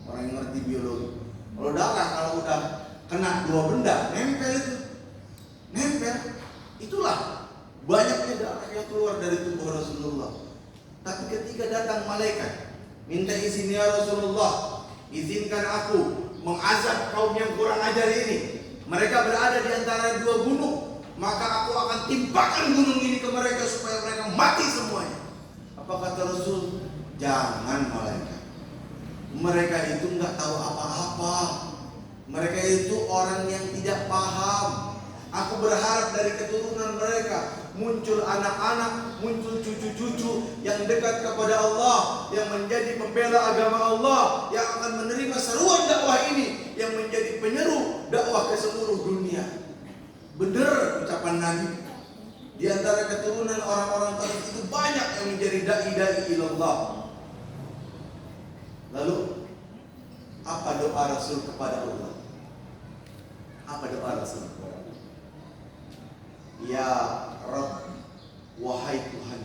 Orang yang ngerti biologi. Kalau darah, kalau udah kena dua benda, nempel itu. Nempel. Itulah banyaknya darah yang keluar dari tubuh Rasulullah. Tapi ketika datang malaikat, minta izin ya Rasulullah, izinkan aku mengazab kaum yang kurang ajar ini. Mereka berada di antara dua gunung. Maka aku akan timpakan gunung ini ke mereka supaya mereka mati semuanya. Apa kata Rasul? Jangan malaikat. Mereka itu nggak tahu apa-apa. Mereka itu orang yang tidak paham. Aku berharap dari keturunan mereka muncul anak-anak, muncul cucu-cucu yang dekat kepada Allah, yang menjadi pembela agama Allah, yang akan menerima seruan dakwah ini, yang menjadi penyeru dakwah ke seluruh dunia. Benar ucapan Nabi. Di antara keturunan orang-orang Taif itu banyak yang menjadi dai-dai ilallah. Lalu apa doa Rasul kepada Allah? Apa doa Rasul kepada Allah? Ya Rabb, wahai Tuhan,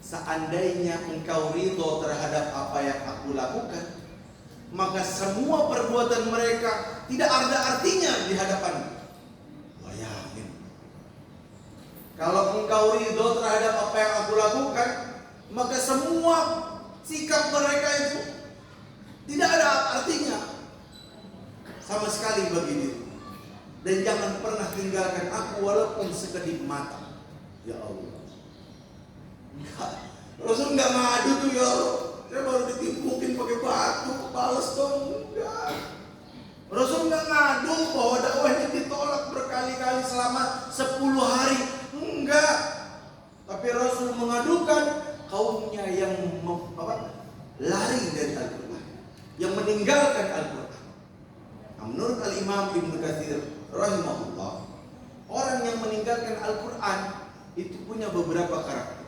seandainya Engkau ridho terhadap apa yang aku lakukan, maka semua perbuatan mereka tidak ada artinya di hadapan. Bayangin, kalau Engkau ridho terhadap apa yang aku lakukan, maka semua sikap mereka itu tidak ada artinya sama sekali bagi diri. Dan jangan pernah tinggalkan aku walaupun sekedip mata. Ya Allah. Rasul nggak ngadu tuh ya Allah. Saya baru ditimpukin pakai batu, balas dong. Enggak. Rasul nggak ngadu bahwa dakwahnya ditolak berkali-kali selama 10 hari. Enggak. Tapi Rasul mengadukan kaumnya yang lari dari Al-Quran, yang meninggalkan Al-Quran. Nah, menurut Al-Imam Ibn Katsir rahimahullah, orang yang meninggalkan Al-Quran itu punya beberapa karakter.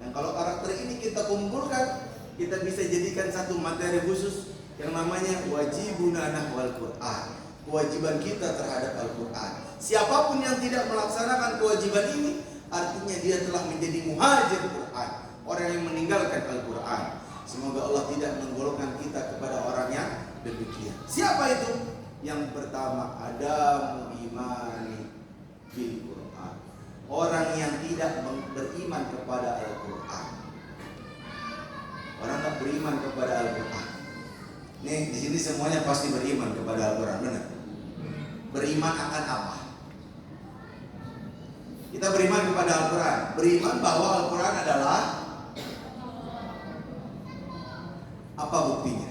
Dan kalau karakter ini kita kumpulkan, kita bisa jadikan satu materi khusus yang namanya wajibuna nahwal Quran. Kewajiban kita terhadap Al-Quran. Siapapun yang tidak melaksanakan kewajiban ini, artinya dia telah menjadi muhajir Quran, orang yang meninggalkan Al-Quran. Semoga Allah tidak menggolongkan kita kepada orang yang demikian. Siapa itu? Yang pertama, Adamu imani bil Quran. Orang yang tidak beriman kepada Al-Quran. Orang tak beriman kepada Al-Quran. Nih, di sini semuanya pasti beriman kepada Al-Quran, benar? Beriman akan apa? Kita beriman kepada Al-Quran. Beriman bahwa Al-Quran adalah apa buktinya?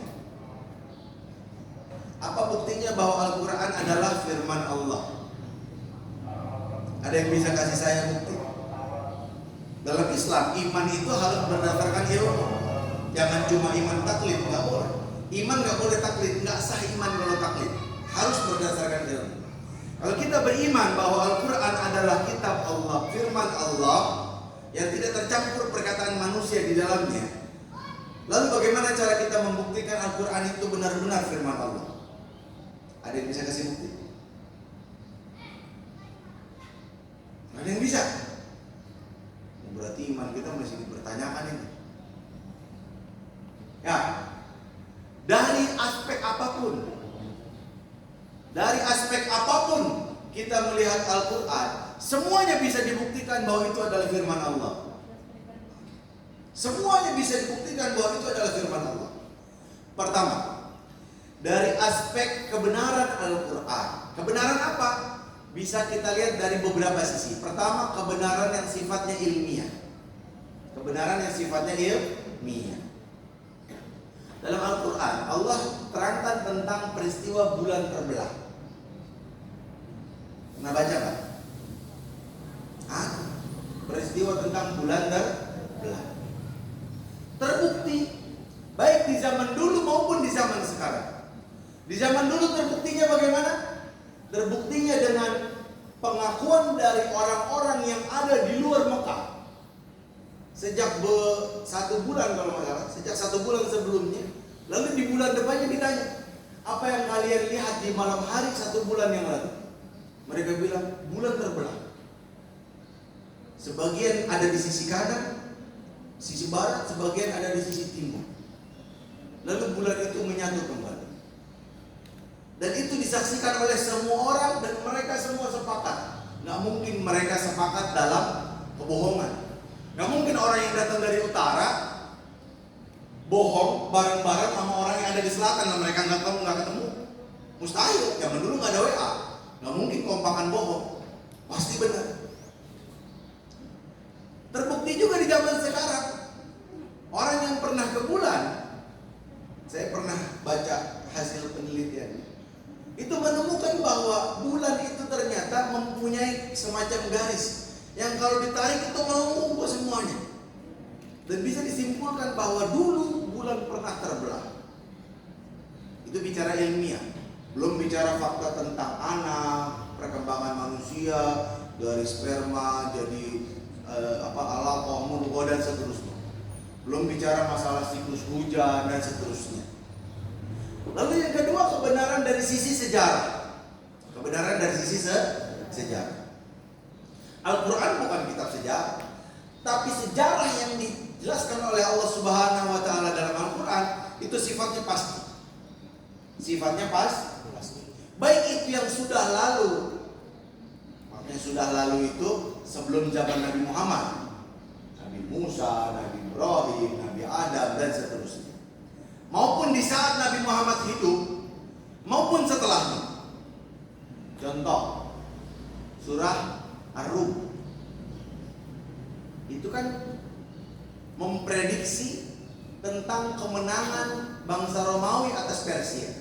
Apa buktinya bahwa Al-Quran adalah firman Allah? Ada yang bisa kasih saya bukti? Dalam Islam, iman itu harus berdasarkan ilmu. Jangan cuma iman taklid, nggak boleh. Iman nggak boleh taklid, nggak sah iman kalau taklid. Harus berdasarkan ilmu. Kalau kita beriman bahwa Al-Quran adalah kitab Allah, firman Allah yang tidak tercampur perkataan manusia di dalamnya, lalu bagaimana cara kita membuktikan Al-Quran itu benar-benar firman Allah? Ada yang bisa kasih bukti? Ada yang bisa? Berarti iman kita masih dipertanyakan ini. Ya, dari aspek apapun kita melihat Al-Quran, semuanya bisa dibuktikan bahwa itu adalah firman Allah. Semuanya bisa dibuktikan bahwa itu adalah firman Allah. Pertama, dari aspek kebenaran Al-Quran. Kebenaran apa? Bisa kita lihat dari beberapa sisi. Pertama, kebenaran yang sifatnya ilmiah. Kebenaran yang sifatnya ilmiah. Dalam Al-Quran, Allah terangkan tentang peristiwa bulan terbelah. Pernah baca Pak? Peristiwa tentang bulan terbelah. Terbukti baik di zaman dulu maupun di zaman sekarang. Di zaman dulu terbuktinya bagaimana? Terbuktinya dengan pengakuan dari orang-orang yang ada di luar Mekah. Sejak 1 bulan kalau nggak salah, sejak 1 bulan sebelumnya. Lalu di bulan depannya ditanya, apa yang kalian lihat di malam hari 1 bulan yang lalu? Mereka bilang, bulan terbelah. Sebagian ada di sisi kanan, sisi barat, sebagian ada di sisi timur. Lalu bulan itu menyatu kembali. Dan itu disaksikan oleh semua orang dan mereka semua sepakat. Nggak mungkin mereka sepakat dalam kebohongan. Nggak mungkin orang yang datang dari utara bohong bareng-bareng sama orang yang ada di selatan dan mereka nggak ketemu. Mustahil. Zaman dulu nggak ada WA. Nggak mungkin kompakan bohong. Pasti benar. Terbukti juga di zaman sekarang. Orang yang pernah ke bulan, saya pernah baca hasil penelitian, itu menemukan bahwa bulan itu ternyata mempunyai semacam garis yang kalau ditarik itu mengumpul semuanya. Dan bisa disimpulkan bahwa dulu bulan pernah terbelah. Itu bicara ilmiah. Belum bicara fakta tentang anak, perkembangan manusia dari sperma jadi alaqah, mudghah dan seterusnya. Belum bicara masalah siklus hujan dan seterusnya. Lalu yang kedua, kebenaran dari sisi sejarah. Kebenaran dari sisi sejarah. Al-Quran bukan kitab sejarah, tapi sejarah yang dijelaskan oleh Allah Subhanahu wa Ta'ala dalam Al-Quran itu sifatnya pasti. Sifatnya pasti. Baik itu yang sudah lalu. Makanya sudah lalu itu sebelum zaman Nabi Muhammad, Nabi Musa, Nabi Ibrahim, Nabi Adam dan seterusnya. Maupun di saat Nabi Muhammad hidup, maupun setelahnya. Contoh, surah Ar-Rum. Itu kan memprediksi tentang kemenangan bangsa Romawi atas Persia.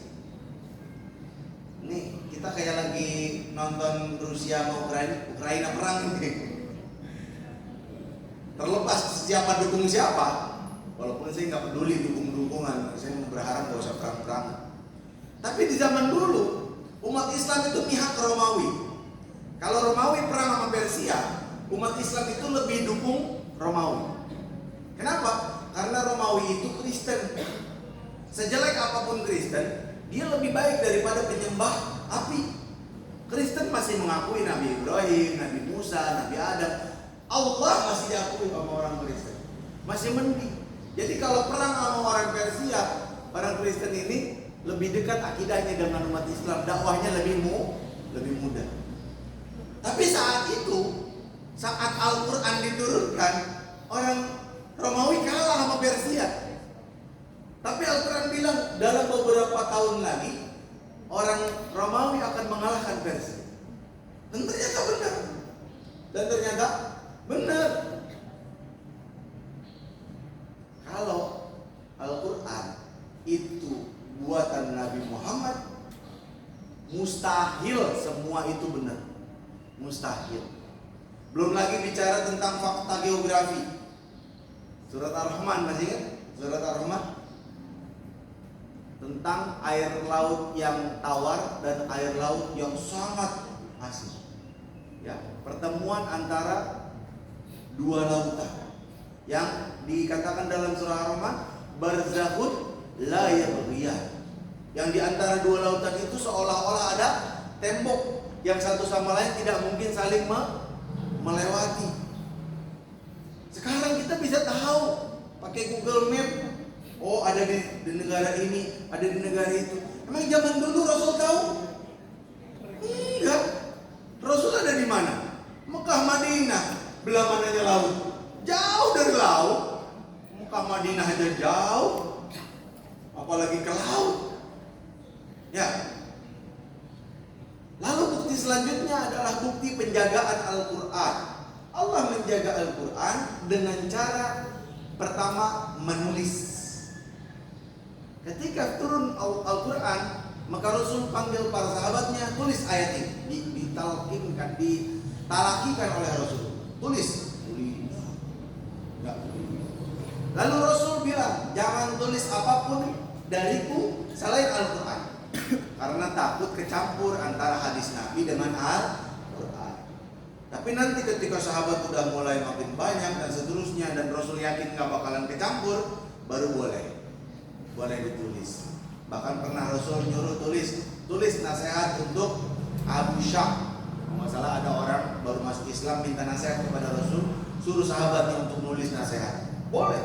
Nih, kita kayak lagi nonton Rusia sama Ukraina perang ini. Terlepas siapa dukung siapa, walaupun saya nggak peduli dukung-dukungan, saya berharap gak usah perang-perang. Tapi di zaman dulu umat Islam itu pihak Romawi. Kalau Romawi perang sama Persia, umat Islam itu lebih dukung Romawi. Kenapa? Karena Romawi itu Kristen. Sejelek apapun Kristen, dia lebih baik daripada penyembah api. Kristen masih mengakui Nabi Ibrahim, Nabi Musa, Nabi Adam. Allah masih diakui sama orang Kristen. Masih mending. Jadi kalau perang sama orang Persia, orang Kristen ini lebih dekat akidahnya dengan umat Islam, dakwahnya lebih mudah. Tapi saat itu, saat Al-Quran diturunkan, orang Romawi kalah sama Persia. Tapi Al-Quran bilang dalam beberapa tahun lagi orang Romawi akan mengalahkan Persia. Dan ternyata benar. Benar. Kalau Al-Quran itu buatan Nabi Muhammad, mustahil semua itu benar. Mustahil. Belum lagi bicara tentang fakta geografi. Surat Ar-Rahman masih kan? Surat Ar-Rahman tentang air laut yang tawar dan air laut yang sangat asin. Ya, pertemuan antara dua lautan yang dikatakan dalam surah Ar-Rahman barzakhun la yabghiyan. Yang di antara dua lautan itu seolah-olah ada tembok yang satu sama lain tidak mungkin saling melewati. Sekarang kita bisa tahu pakai Google Map. Oh, ada di negara ini, ada di negara itu. Emang zaman dulu Rasul tahu? Enggak. Rasul ada di mana? Mekah, Madinah. Belah mananya laut? Jauh dari laut. Mekah, Madinah aja jauh. Apalagi ke laut. Ya. Lalu bukti selanjutnya adalah bukti penjagaan Al-Quran. Allah menjaga Al-Quran dengan cara pertama menulis. Ketika turun Al-Quran, maka Rasul panggil para sahabatnya, tulis ayat ini, ditalakikan oleh Rasul. Tulis. Ya. Lalu Rasul bilang, jangan tulis apapun dariku selain Al-Quran, karena takut kecampur antara hadis Nabi dengan Al-Quran. Tapi nanti ketika sahabat udah mulai makin banyak dan seterusnya, dan Rasul yakin gak bakalan kecampur, baru boleh ditulis. Bahkan pernah Rasul nyuruh tulis nasihat untuk Abu Syah. Masalah ada orang baru masuk Islam minta nasihat kepada Rasul, suruh sahabatnya untuk nulis nasihat. Boleh.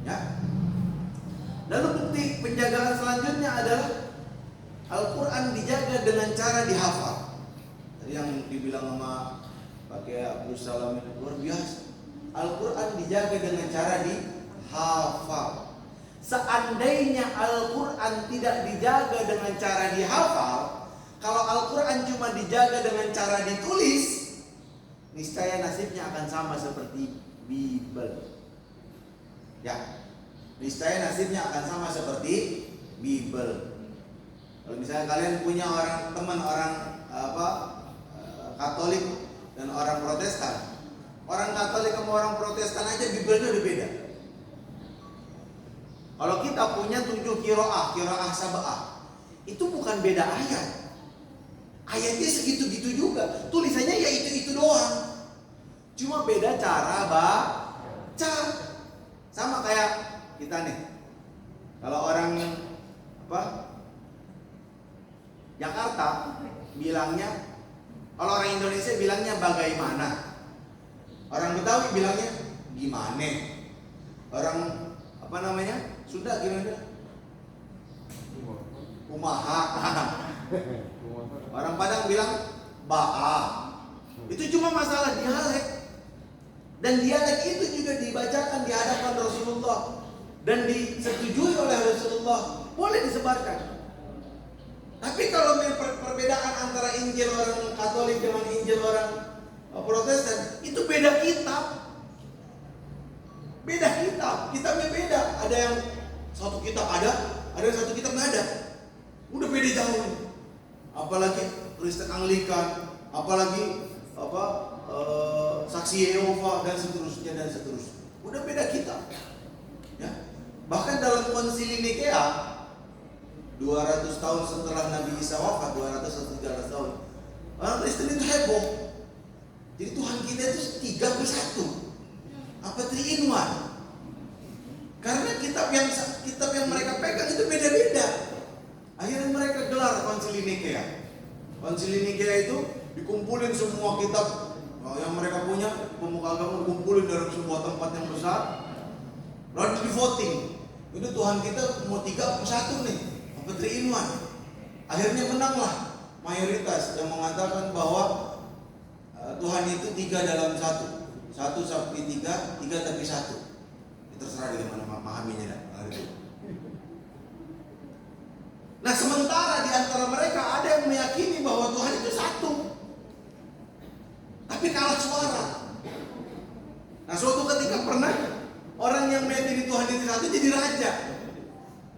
Ya. Lalu bukti penjagaan selanjutnya adalah Al-Quran dijaga dengan cara dihafal. Tadi yang dibilang sama pakai Abdul Salam itu luar biasa. Al-Quran dijaga dengan cara dihafal. Seandainya Al-Quran tidak dijaga dengan cara dihafal, kalau Al-Quran cuma dijaga dengan cara ditulis, niscaya nasibnya akan sama seperti Bible. Ya, niscaya nasibnya akan sama seperti Bible. Kalau misalnya kalian punya teman orang Katolik dan orang Protestan, orang Katolik sama orang Protestan aja Bible-nya udah beda. Kalau kita punya 7 qiraah sab'ah, itu bukan beda ayat. Ayatnya segitu-gitu juga, tulisannya ya itu doang. Cuma beda cara baca. Sama kayak kita nih. Kalau orang Jakarta bilangnya, kalau orang Indonesia bilangnya bagaimana, orang Betawi bilangnya gimana, orang Sunda gimana? Kumaha. Orang Padang bilang ba'a. Itu cuma masalah dialek. Dan dialek itu juga dibacakan di hadapan Rasulullah dan disetujui oleh Rasulullah, boleh disebarkan. Tapi kalau perbedaan antara Injil orang Katolik dengan Injil orang Protestan, itu beda kitab. Beda kitab, kitabnya beda. Ada yang satu kitab ada yang satu kitab nggak ada. Udah beda jauh. Apalagi Kristen Anglikan, apalagi Saksi Yehova dan seterusnya. Udah beda kitab. Ya. Bahkan dalam konsili Nikea 200 tahun setelah Nabi Isa wafat, 200 atau 300 tahun, orang Kristen itu heboh. Jadi Tuhan kita itu 3 bersatu. Apa 3 in 1? Karena kitab yang mereka pegang itu beda-beda. Akhirnya mereka gelar konsili Nikea. Konsili Nikea itu dikumpulin semua kitab yang mereka punya, pemuka agama dikumpulin dalam sebuah tempat yang besar, lalu di voting. Itu Tuhan kita mau 3 atau 1 nih, apa 3 in 1. Akhirnya menanglah mayoritas yang mengatakan bahwa Tuhan itu 3 dalam 1. 1 sampai 3 tapi 1. Terserah bagaimana memahaminya dah. Nah, sementara di antara mereka ada yang meyakini bahwa Tuhan itu 1, tapi kalah suara. Nah, suatu ketika pernah orang yang meyakini Tuhan itu 1 jadi raja.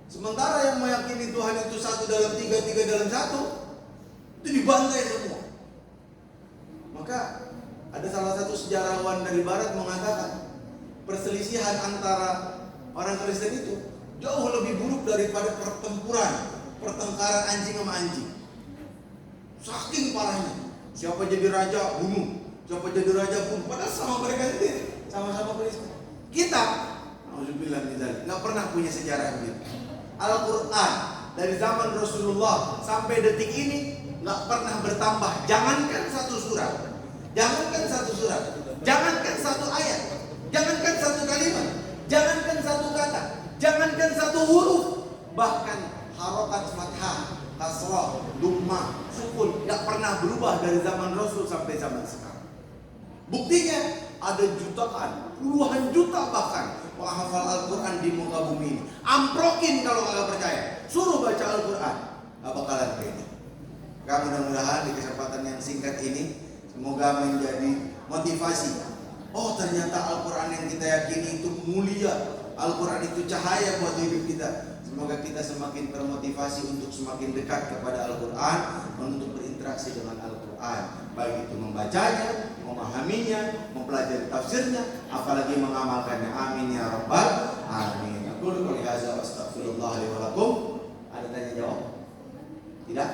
Sementara yang meyakini Tuhan itu 1 dalam 3 dalam 1 itu dibantai semua. Maka ada salah satu sejarawan dari barat mengatakan perselisihan antara orang Kristen itu jauh lebih buruk daripada pertengkaran anjing sama anjing. Saking parahnya. Siapa jadi raja bunuh, siapa jadi raja bunuh. Padahal sama mereka sendiri, sama-sama Kristen. Kita, alhamdulillah nggak pernah punya sejarah begitu. Al-Quran dari zaman Rasulullah sampai detik ini nggak pernah bertambah. Jangankan 1 surat, jangankan 1 surat, jangankan 1 ayat, jangankan 1 kalimat, jangankan 1 kata, jangankan 1 huruf, bahkan harokat fathah, kasrah, dhammah, sukun nggak pernah berubah dari zaman Rasul sampai zaman sekarang. Buktinya ada jutaan, puluhan juta bahkan menghafal Al-Quran di muka bumi ini. Amprokin kalau nggak percaya, suruh baca Al-Quran, nggak di kesempatan yang singkat ini. Semoga menjadi motivasi. Oh, ternyata Al-Quran yang kita yakini itu mulia. Al-Quran itu cahaya buat hidup kita. Semoga kita semakin termotivasi untuk semakin dekat kepada Al-Quran, untuk berinteraksi dengan Al-Quran, baik itu membacanya, memahaminya, mempelajari tafsirnya, apalagi mengamalkannya. Amin ya rabbal alamin. Aku qouli hadza wa astaghfirullah li wa lakum. Ada tanya jawab? Tidak?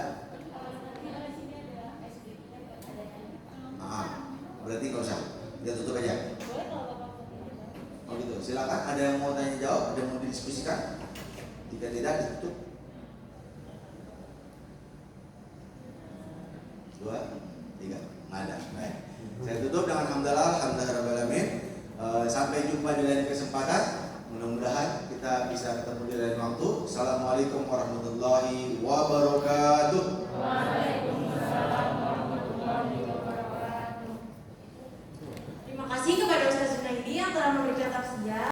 Berarti nggak usah, kita tutup aja. Oh gitu, silakan. Ada yang mau tanya jawab, ada yang mau didiskusikan? Jika tidak, ditutup. 2, 3, nggak ada. Baik. Saya tutup dengan hamdalah, alhamdulillah alamin. Sampai jumpa di lain kesempatan. Mudah-mudahan kita bisa ketemu di lain waktu. Assalamualaikum warahmatullahi wabarakatuh. Waalaikumsalam warahmatullahi wabarakatuh. Terima kasih kepada Ustaz Junaidi yang telah memberikan tafsir.